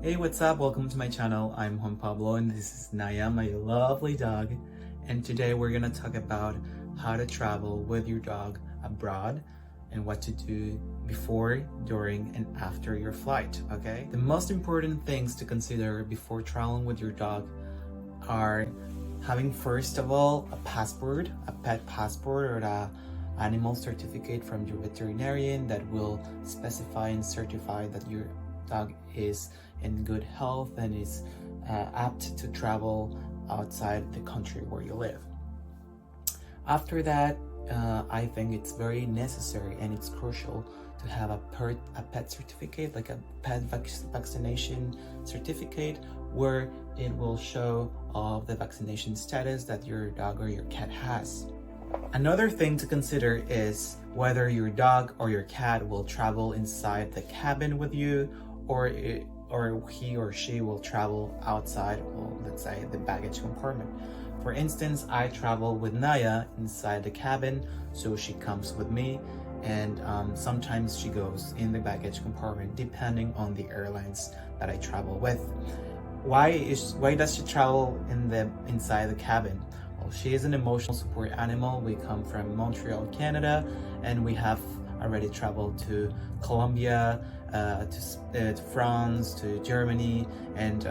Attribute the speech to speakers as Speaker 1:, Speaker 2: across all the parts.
Speaker 1: Hey, what's up? Welcome to my channel. I'm Juan Pablo and this is Naya, my lovely dog. And today we're gonna talk about how to travel with your dog abroad and what to do before, during, and after your flight, okay? The most important things to consider before traveling with your dog are having, first of all, a passport, a pet passport or a animal certificate from your veterinarian that will specify and certify that your dog is in good health and is apt to travel outside the country where you live. After that, I think it's very necessary and it's crucial to have a pet certificate, like a pet vaccination certificate, where it will show all of the vaccination status that your dog or your cat has. Another thing to consider is whether your dog or your cat will travel inside the cabin with you, or he or she will travel outside, well, let's say the baggage compartment. For instance, I travel with Naya inside the cabin, so she comes with me, and sometimes she goes in the baggage compartment depending on the airlines that I travel with. Why does she travel inside the cabin? Well, she is an emotional support animal. We come from Montreal, Canada, and we have already traveled to Colombia, to France, to Germany, and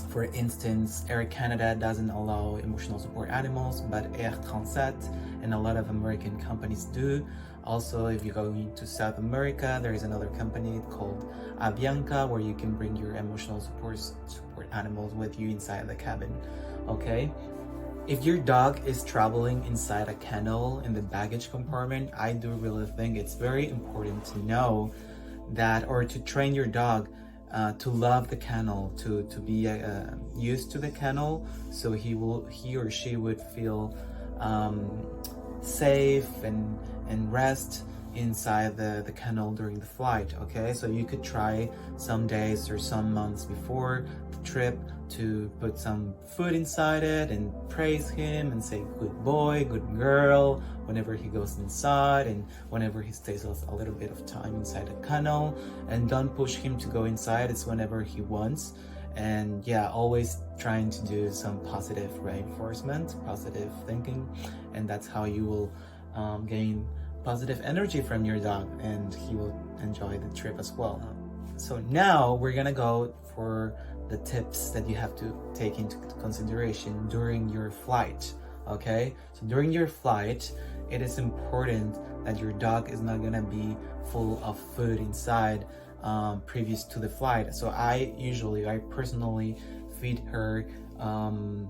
Speaker 1: for instance, Air Canada doesn't allow emotional support animals, but Air Transat and a lot of American companies do. Also, if you go to South America, there is another company called Avianca where you can bring your emotional support animals with you inside the cabin. Okay? If your dog is traveling inside a kennel in the baggage compartment, I do really think it's very important to know that, or to train your dog to love the kennel, to be used to the kennel, so he or she would feel safe and rest inside the kennel during the flight. Okay, so you could try some days or some months before the trip to put some food inside it and praise him and say good boy, good girl whenever he goes inside and whenever he stays a little bit of time inside the kennel, and don't push him to go inside. It's whenever he wants. And yeah, always trying to do some positive reinforcement, positive thinking, and that's how you will gain positive energy from your dog and he will enjoy the trip as well. So now we're gonna go for the tips that you have to take into consideration during your flight. Okay, so during your flight, it is important that your dog is not gonna be full of food inside previous to the flight. So I personally feed her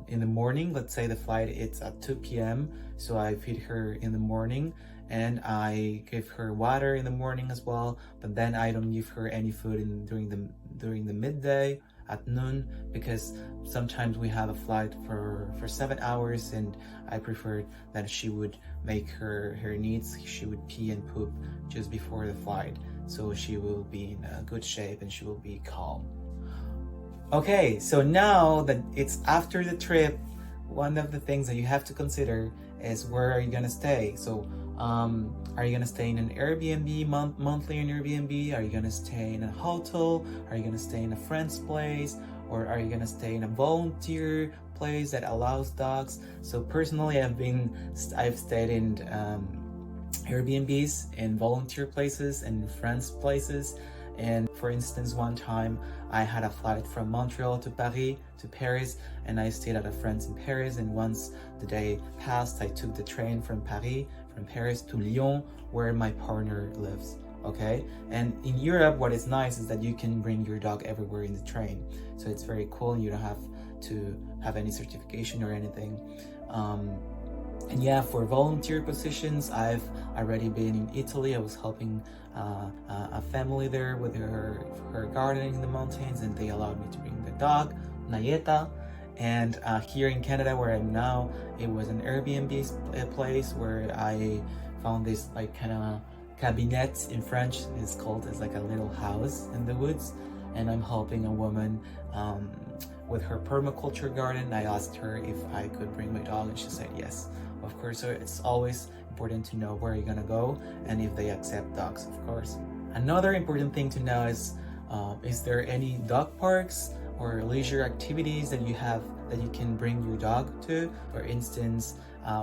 Speaker 1: in the morning. Let's say the flight it's at 2 p.m. so I feed her in the morning and I give her water in the morning as well, but then I don't give her any food during the midday at noon, because sometimes we have a flight for 7 hours and I prefer that she would make her needs. She would pee and poop just before the flight, so she will be in a good shape and she will be calm. Okay, so now that it's after the trip, one of the things that you have to consider is where are you gonna stay. So are you gonna stay in an Airbnb, monthly in Airbnb? Are you gonna stay in a hotel? Are you gonna stay in a friend's place? Or are you gonna stay in a volunteer place that allows dogs? So personally, I've stayed in Airbnbs, in volunteer places, and in friends' places. And for instance, one time I had a flight from Montreal to Paris, and I stayed at a friend's in Paris. And once the day passed, I took the train from Paris to Lyon, where my partner lives. Okay, and in Europe, what is nice is that you can bring your dog everywhere in the train, so it's very cool. You don't have to have any certification or anything. And yeah, for volunteer positions, I've already been in Italy. I was helping a family there with her gardening in the mountains, and they allowed me to bring the dog, Nayeta. And here in Canada, where I'm now, it was an Airbnb place where I found this like kind of cabinet in French. It's like a little house in the woods, and I'm helping a woman with her permaculture garden. I asked her if I could bring my dog, and she said yes, of course. So it's always important to know where you're gonna go and if they accept dogs, of course. Another important thing to know is Is there any dog parks or leisure activities that you have that you can bring your dog to? For instance,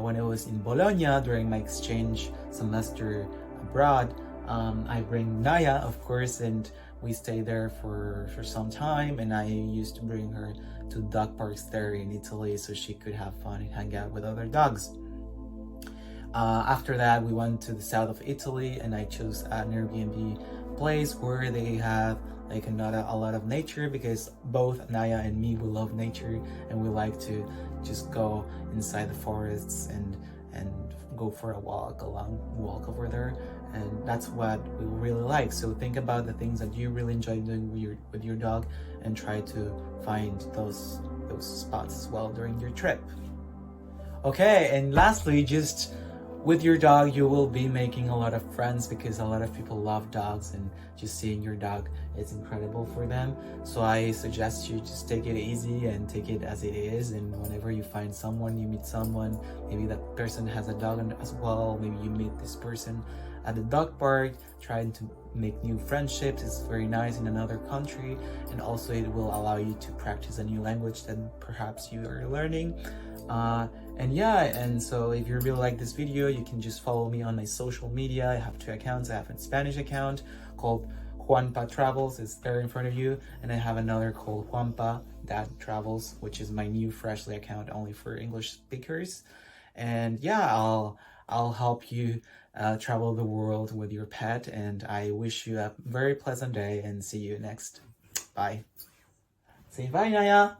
Speaker 1: when I was in Bologna during my exchange semester abroad, I bring Naya, of course, and we stayed there for some time, and I used to bring her to dog parks there in Italy so she could have fun and hang out with other dogs. After that, we went to the south of Italy, and I chose an Airbnb place where they have like a lot of nature, because both Naya and me, we love nature, and we like to just go inside the forests and go for a walk over there, and that's what we really like. So think about the things that you really enjoy doing with your dog, and try to find those spots as well during your trip. Okay, and lastly, just with your dog, you will be making a lot of friends, because a lot of people love dogs, and just seeing your dog is incredible for them. So I suggest you just take it easy and take it as it is, and whenever you find someone, you meet someone, maybe that person has a dog as well, maybe you meet this person at the dog park, trying to make new friendships. It's very nice in another country, and also it will allow you to practice a new language that perhaps you are learning. And yeah, and so if you really like this video, you can just follow me on my social media. I have 2 accounts. I have a Spanish account called Juanpa Travels, it's there in front of you, and I have another called Juanpa Dad Travels, which is my new freshly account only for English speakers. And yeah, I'll help you travel the world with your pet, and I wish you a very pleasant day, and see you next. Bye. Say bye, Naya.